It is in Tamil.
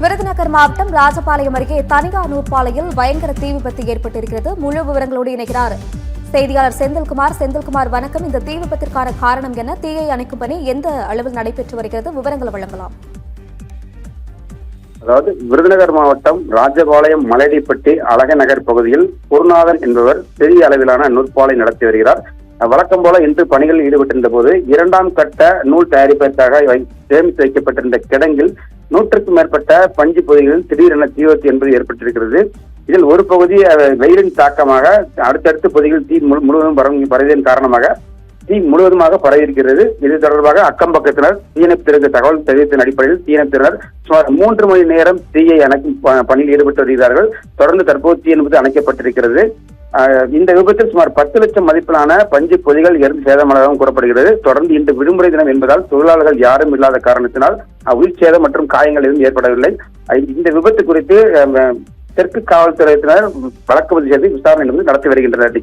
விருதுநகர் மாவட்டம் ராஜபாளையம் அருகே தனியார் நூற்பாலையில் பயங்கர தீ விபத்து ஏற்பட்டிருக்கிறது. முழு விவரங்களோடு இணைகிறார் செய்தியாளர் செந்தில்குமார். செந்தில்குமார், வணக்கம். இந்த தீ விபத்திற்கான காரணம் என்ன? தீயை அணைக்கும் பணி எந்த அளவில் நடைபெற்று வருகிறது? விவரங்களை வழங்கலாம். அதாவது விருதுநகர் மாவட்டம் ராஜபாளையம் மலையடிப்பட்டி அழகநகர் பகுதியில் குருநாதன் என்பவர் பெரிய அளவிலான நூற்பாலை நடத்தி வருகிறார். வழக்கம் போல இன்று பணிகளில் ஈடுபட்டிருந்த போது 2ஆம் கட்ட நூல் தயாரிப்பதற்காக சேமித்து வைக்கப்பட்டிருந்த கிடங்கில் 100க்கும் மேற்பட்ட பஞ்சு பொதிகளில் திடீரென தீ விபத்து என்பது ஏற்பட்டிருக்கிறது. இதில் ஒரு பகுதி வெயிலின் தாக்கமாக அடுத்தடுத்த பொதிகள் தீ முழுவதும் பரவியதன் காரணமாக தீ முழுவதுமாக பரவியிருக்கிறது. இது தொடர்பாக அக்கம் பக்கத்தினர் தீயணைப்பிற்கு தகவல் தெரிவித்ததன் அடிப்படையில் தீயணைப்பினர் சுமார் 3 மணி நேரம் தீயை அணைக்கும் பணியில் ஈடுபட்டு வருகிறார்கள். தொடர்ந்து தற்போது தீ என்பது அணைக்கப்பட்டிருக்கிறது. இந்த விபத்தில் சுமார் 10 லட்சம் மதிப்பிலான பஞ்சு பொதிகள் எரிந்து சேதமானதாகவும் கூறப்படுகிறது. தொடர்ந்து இன்று விடுமுறை தினம் என்பதால் தொழிலாளர்கள் யாரும் இல்லாத காரணத்தினால் உயிர் சேதம் மற்றும் காயங்கள் எதுவும் ஏற்படவில்லை. இந்த விபத்து குறித்து தெற்கு காவல்துறையினர் வழக்கு பதிவு செய்து விசாரணை நடத்தி வருகின்றனர்.